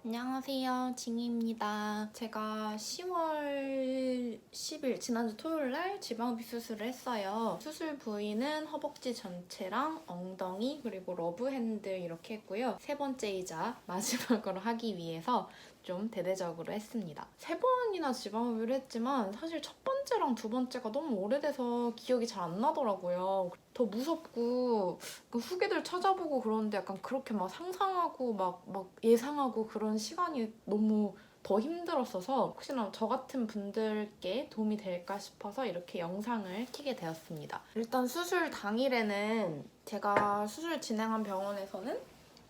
안녕하세요, 징이입니다. 제가 10월 10일 지난주 토요일날 지방흡입 수술을 했어요. 수술 부위는 허벅지 전체랑 엉덩이 그리고 러브핸드 이렇게 했고요. 세 번째이자 마지막으로 하기 위해서 좀 대대적으로 했습니다. 세 번이나 지방흡입을 했지만 사실 첫 번째랑 두 번째가 너무 오래돼서 기억이 잘 안 나더라고요. 더 무섭고 그 후기들 찾아보고 그러는데 약간 그렇게 막 상상하고 막 예상하고 그런 시간이 너무 더 힘들었어서 혹시나 저 같은 분들께 도움이 될까 싶어서 이렇게 영상을 켜게 되었습니다. 일단 수술 당일에는 제가 수술 진행한 병원에서는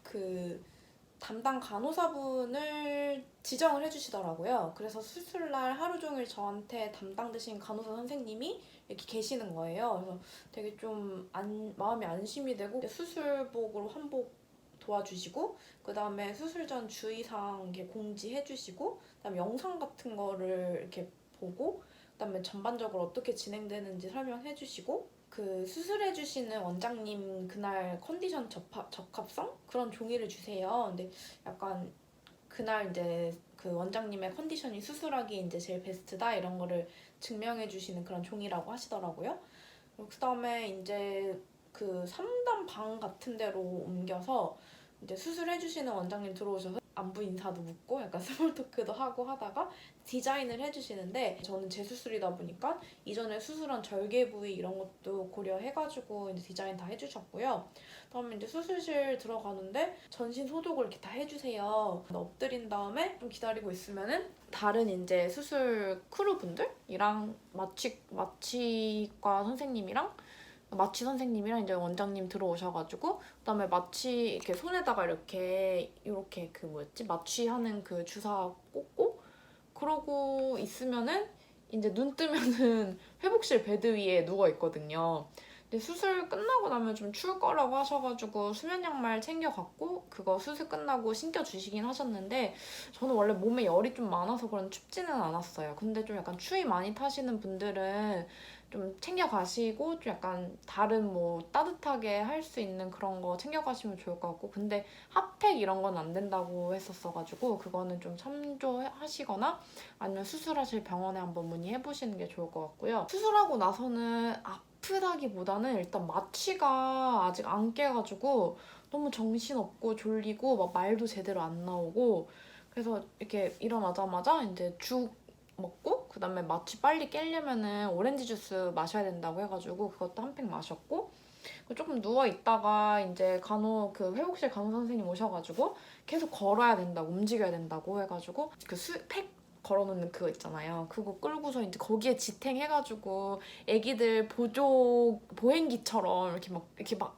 그 담당 간호사분을 지정을 해주시더라고요. 그래서 수술날 하루 종일 저한테 담당되신 간호사 선생님이 이렇게 계시는 거예요. 그래서 되게 좀 마음이 안심이 되고 수술복으로 한복 도와주시고 그 다음에 수술 전 주의사항 이렇게 공지해주시고 그다음에 영상 같은 거를 이렇게 보고 그다음에 전반적으로 어떻게 진행되는지 설명해주시고 그 수술해주시는 원장님 그날 컨디션 적합성 그런 종이를 주세요. 근데 약간 그날 이제 그 원장님의 컨디션이 수술하기 이제 제일 베스트다 이런 거를 증명해주시는 그런 종이라고 하시더라고요. 그 다음에 이제 그 3단 방 같은 데로 옮겨서 이제 수술해주시는 원장님 들어오셔서 안부 인사도 묻고 약간 스몰 토크도 하고 하다가 디자인을 해주시는데 저는 재수술이다 보니까 이전에 수술한 절개 부위 이런 것도 고려해가지고 이제 디자인 다 해주셨고요. 그다음에 이제 수술실 들어가는데 전신 소독을 이렇게 다 해주세요. 엎드린 다음에 좀 기다리고 있으면은 다른 이제 수술 크루분들이랑 마취과 선생님이랑 마취 선생님이랑 이제 원장님 들어오셔가지고 그다음에 마취 이렇게 손에다가 이렇게 그 뭐였지 마취하는 그 주사 꽂고 그러고 있으면은 이제 눈 뜨면은 회복실 베드 위에 누워 있거든요. 근데 수술 끝나고 나면 좀 추울 거라고 하셔가지고 수면 양말 챙겨갖고 그거 수술 끝나고 신겨주시긴 하셨는데 저는 원래 몸에 열이 좀 많아서 그런 춥지는 않았어요. 근데 좀 약간 추위 많이 타시는 분들은 좀 챙겨가시고 좀 약간 다른 뭐 따뜻하게 할 수 있는 그런 거 챙겨가시면 좋을 것 같고 근데 핫팩 이런 건 안 된다고 했었어가지고 그거는 좀 참조하시거나 아니면 수술하실 병원에 한번 문의해보시는 게 좋을 것 같고요. 수술하고 나서는 아프다기보다는 일단 마취가 아직 안 깨가지고 너무 정신없고 졸리고 막 말도 제대로 안 나오고 그래서 이렇게 일어나자마자 이제 죽 먹고 그다음에 마취 빨리 깨려면은 오렌지 주스 마셔야 된다고 해가지고 그것도 한 팩 마셨고 조금 누워 있다가 이제 그 회복실 간호사 선생님 오셔가지고 계속 걸어야 된다고 움직여야 된다고 해가지고 그 팩 걸어놓는 그거 있잖아요. 그거 끌고서 이제 거기에 지탱해가지고 애기들 보행기처럼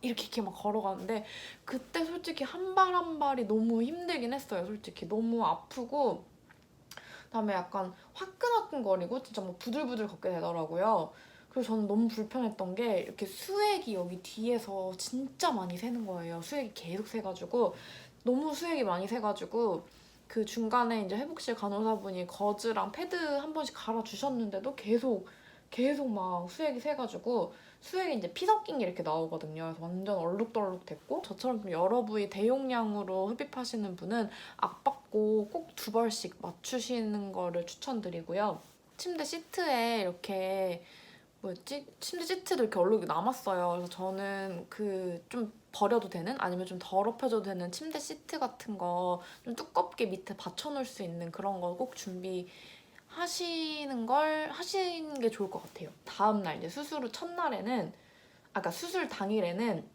이렇게 막 걸어가는데 그때 솔직히 한 발 한 발이 너무 힘들긴 했어요. 솔직히 너무 아프고 그다음에 약간 화끈화끈거리고 진짜 뭐 부들부들 걷게 되더라고요. 그래서 저는 너무 불편했던 게 이렇게 수액이 여기 뒤에서 진짜 많이 새는 거예요. 수액이 계속 새가지고 너무 수액이 많이 새가지고 그 중간에 이제 회복실 간호사분이 거즈랑 패드 한 번씩 갈아주셨는데도 계속 막 수액이 새가지고 수액이 이제 피 섞인 게 이렇게 나오거든요. 그래서 완전 얼룩덜룩 됐고 저처럼 좀 여러 부위 대용량으로 흡입하시는 분은 압박고 꼭 2벌씩 맞추시는 거를 추천드리고요. 침대 시트에 이렇게 침대 시트도 이렇게 얼룩이 남았어요. 그래서 저는 그 좀 버려도 되는 아니면 좀 더럽혀져도 되는 침대 시트 같은 거 좀 두껍게 밑에 받쳐놓을 수 있는 그런 거 꼭 하시는 게 좋을 것 같아요. 다음날 이제 수술 후 첫날에는 아까 수술 당일에는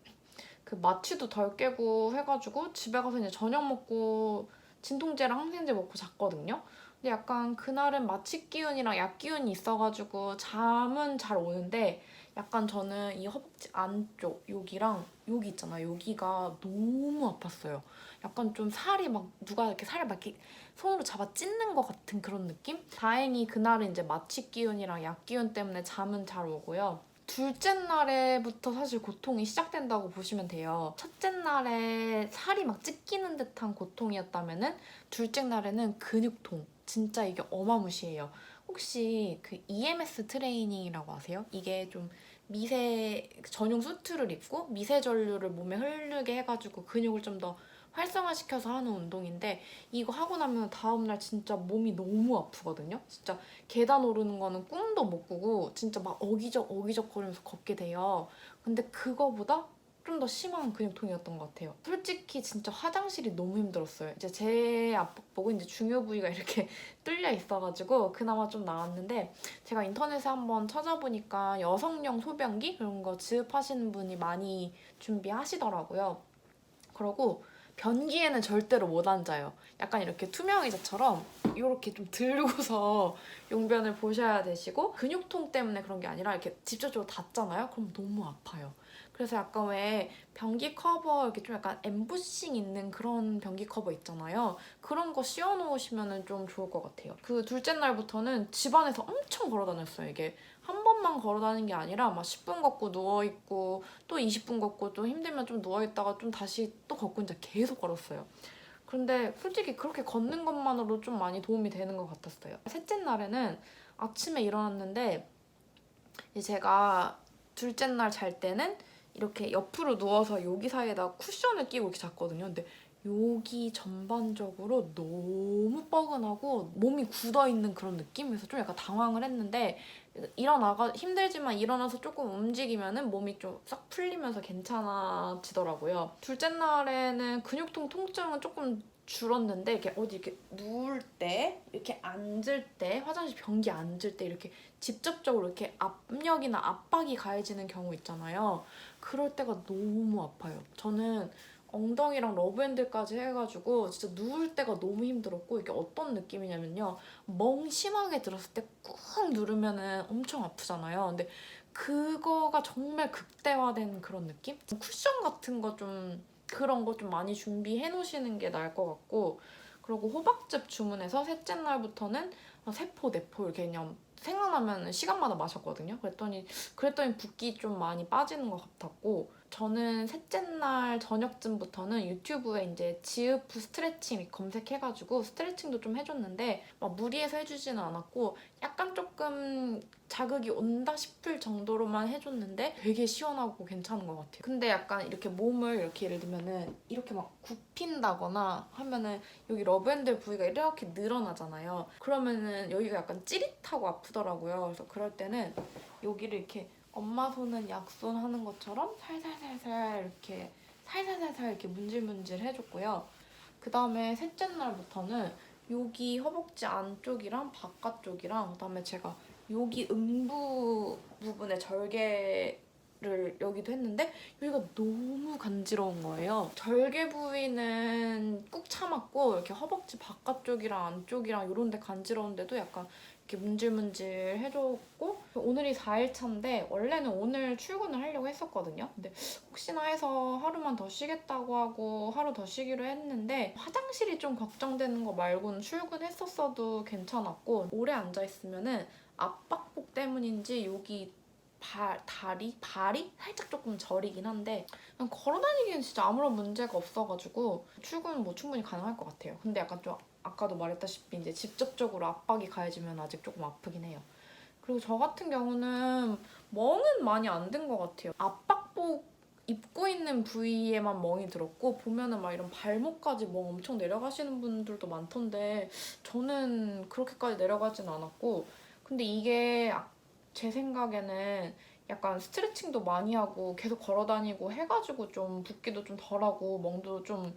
그 마취도 덜 깨고 해가지고 집에 가서 이제 저녁 먹고 진통제랑 항생제 먹고 잤거든요. 근데 약간 그날은 마취 기운이랑 약 기운이 있어가지고 잠은 잘 오는데 약간 저는 이 허벅지 안쪽 여기랑 여기 있잖아요. 여기가 너무 아팠어요. 약간 좀 살이 막 누가 이렇게 살을 막 이렇게 손으로 잡아 찢는 것 같은 그런 느낌? 다행히 그날은 이제 마취 기운이랑 약 기운 때문에 잠은 잘 오고요. 둘째 날에부터 사실 고통이 시작된다고 보시면 돼요. 첫째 날에 살이 막 찢기는 듯한 고통이었다면은 둘째 날에는 근육통. 진짜 이게 어마무시해요. 혹시 그 EMS 트레이닝이라고 아세요? 이게 좀 미세 전용 수트를 입고 미세 전류를 몸에 흐르게 해가지고 근육을 좀 더 활성화시켜서 하는 운동인데 이거 하고 나면 다음날 진짜 몸이 너무 아프거든요. 진짜 계단 오르는 거는 꿈도 못 꾸고 진짜 막 어기적 거리면서 걷게 돼요. 근데 그거보다 좀 더 심한 근육통이었던 것 같아요. 솔직히 진짜 화장실이 너무 힘들었어요. 이제 제 압박 보고 이제 중요 부위가 이렇게 뚫려 있어가지고 그나마 좀 나았는데 제가 인터넷에 한번 찾아보니까 여성용 소변기 그런 거 지급하시는 분이 많이 준비하시더라고요. 그러고 변기에는 절대로 못 앉아요. 약간 이렇게 투명 의자처럼 이렇게 좀 들고서 용변을 보셔야 되시고 근육통 때문에 그런 게 아니라 이렇게 직접적으로 닿잖아요? 그럼 너무 아파요. 그래서 약간 왜 변기 커버 이렇게 좀 약간 엠보싱 있는 그런 변기 커버 있잖아요. 그런 거 씌워놓으시면 좀 좋을 것 같아요. 그 둘째 날부터는 집안에서 엄청 걸어 다녔어요. 이게 한 번만 걸어 다니는 게 아니라 막 10분 걷고 누워있고 또 20분 걷고 또 힘들면 좀 누워있다가 좀 다시 또 걷고 이제 계속 걸었어요. 그런데 솔직히 그렇게 걷는 것만으로 좀 많이 도움이 되는 것 같았어요. 셋째 날에는 아침에 일어났는데 제가 둘째 날 잘 때는 이렇게 옆으로 누워서 여기 사이에다 쿠션을 끼고 이렇게 잤거든요. 근데 여기 전반적으로 너무 뻐근하고 몸이 굳어있는 그런 느낌에서 좀 약간 당황을 했는데 힘들지만 일어나서 조금 움직이면은 몸이 좀 싹 풀리면서 괜찮아지더라고요. 둘째 날에는 근육통 통증은 조금 줄었는데 이렇게 어디 이렇게 누울 때, 이렇게 앉을 때, 화장실 변기 앉을 때 이렇게 직접적으로 이렇게 압력이나 압박이 가해지는 경우 있잖아요. 그럴 때가 너무 아파요. 저는 엉덩이랑 러브핸들까지 해가지고 진짜 누울 때가 너무 힘들었고 이게 어떤 느낌이냐면요. 멍 심하게 들었을 때 꾹 누르면은 엄청 아프잖아요. 근데 그거가 정말 극대화된 그런 느낌? 쿠션 같은 거 좀 그런 거 좀 많이 준비해 놓으시는 게 나을 것 같고 그리고 호박즙 주문해서 셋째 날부터는 세포, 네포 이렇게 그냥 생각나면 시간마다 마셨거든요. 그랬더니 붓기 좀 많이 빠지는 것 같았고 저는 셋째 날 저녁쯤부터는 유튜브에 이제 지으프 스트레칭 검색해가지고 스트레칭도 좀 해줬는데 막 무리해서 해주지는 않았고 약간 조금 자극이 온다 싶을 정도로만 해줬는데 되게 시원하고 괜찮은 것 같아요. 근데 약간 이렇게 몸을 이렇게 예를 들면은 이렇게 막 굽힌다거나 하면은 여기 러브핸들 부위가 이렇게 늘어나잖아요. 그러면은 여기가 약간 찌릿하고 아프더라고요. 그래서 그럴 때는 여기를 이렇게 엄마 손은 약손 하는 것처럼 살살살살 이렇게 문질문질 해줬고요. 그 다음에 셋째 날부터는 여기 허벅지 안쪽이랑 바깥쪽이랑 그 다음에 제가 여기 음부 부분에 절개를 여기도 했는데 여기가 너무 간지러운 거예요. 절개 부위는 꾹 참았고 이렇게 허벅지 바깥쪽이랑 안쪽이랑 이런 데 간지러운데도 약간 이렇게 문질문질 해줬고 오늘이 4일차인데 원래는 오늘 출근을 하려고 했었거든요. 근데 혹시나 해서 하루만 더 쉬겠다고 하고 하루 더 쉬기로 했는데 화장실이 좀 걱정되는 거 말고는 출근했었어도 괜찮았고 오래 앉아있으면은 압박복 때문인지 여기 발이 살짝 조금 저리긴 한데 그냥 걸어다니기엔 진짜 아무런 문제가 없어가지고 출근은 뭐 충분히 가능할 것 같아요. 근데 약간 좀 아까도 말했다시피 이제 직접적으로 압박이 가해지면 아직 조금 아프긴 해요. 그리고 저 같은 경우는 멍은 많이 안 든 것 같아요. 압박복 입고 있는 부위에만 멍이 들었고 보면은 막 이런 발목까지 멍 엄청 내려가시는 분들도 많던데 저는 그렇게까지 내려가진 않았고 근데 이게 제 생각에는 약간 스트레칭도 많이 하고 계속 걸어 다니고 해가지고 좀 붓기도 좀 덜하고 멍도 좀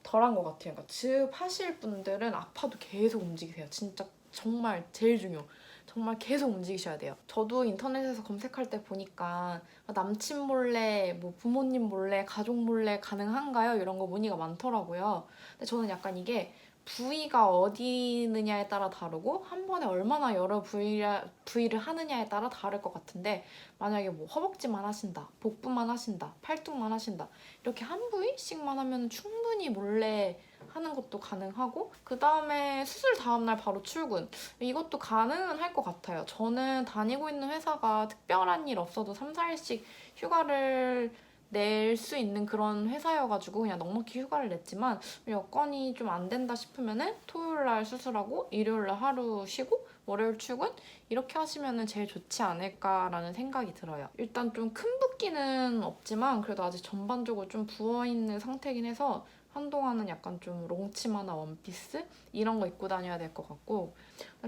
덜한 것 같아요. 그러니까 즙 하실 분들은 아파도 계속 움직이세요. 진짜 정말 제일 중요. 정말 계속 움직이셔야 돼요. 저도 인터넷에서 검색할 때 보니까 남친 몰래, 뭐 부모님 몰래, 가족 몰래 가능한가요? 이런 거 문의가 많더라고요. 근데 저는 약간 이게 부위가 어디 있느냐에 따라 다르고 한 번에 얼마나 여러 부위를 하느냐에 따라 다를 것 같은데 만약에 뭐 허벅지만 하신다, 복부만 하신다, 팔뚝만 하신다 이렇게 한 부위씩만 하면 충분히 몰래 하는 것도 가능하고 그 다음에 수술 다음날 바로 출근 이것도 가능은 할 것 같아요. 저는 다니고 있는 회사가 특별한 일 없어도 3, 4일씩 휴가를 낼 수 있는 그런 회사여가지고 그냥 넉넉히 휴가를 냈지만 여건이 좀 안 된다 싶으면은 토요일날 수술하고 일요일날 하루 쉬고 월요일 출근 이렇게 하시면 제일 좋지 않을까라는 생각이 들어요. 일단 좀 큰 붓기는 없지만 그래도 아직 전반적으로 좀 부어있는 상태긴 해서 한동안은 약간 좀 롱치마나 원피스 이런 거 입고 다녀야 될 것 같고,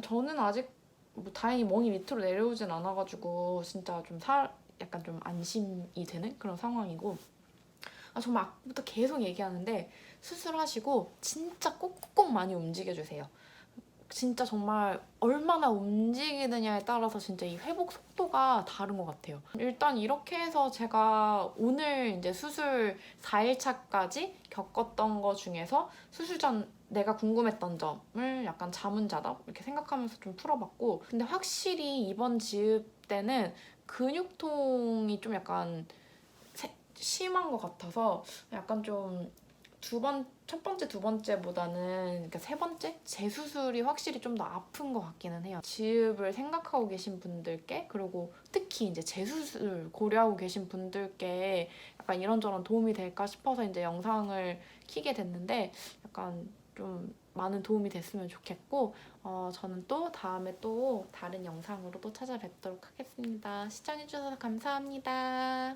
저는 아직 뭐 다행히 멍이 밑으로 내려오진 않아가지고 진짜 좀 약간 좀 안심이 되는 그런 상황이고, 정말 아까부터 계속 얘기하는데 수술하시고 진짜 꼭꼭 많이 움직여주세요. 진짜 정말 얼마나 움직이느냐에 따라서 진짜 이 회복 속도가 다른 것 같아요. 일단 이렇게 해서 제가 오늘 이제 수술 4일차까지 겪었던 거 중에서 수술 전 내가 궁금했던 점을 약간 자문자답 이렇게 생각하면서 좀 풀어봤고, 근데 확실히 이번 지읍 때는 근육통이 좀 약간 심한 것 같아서 약간 좀 첫 번째, 두 번째보다는, 그러니까 세 번째? 재수술이 확실히 좀 더 아픈 것 같기는 해요. 지읍을 생각하고 계신 분들께, 그리고 특히 이제 재수술 고려하고 계신 분들께 약간 이런저런 도움이 될까 싶어서 이제 영상을 켜게 됐는데, 약간 좀 많은 도움이 됐으면 좋겠고, 저는 또 다음에 또 다른 영상으로 또 찾아뵙도록 하겠습니다. 시청해주셔서 감사합니다.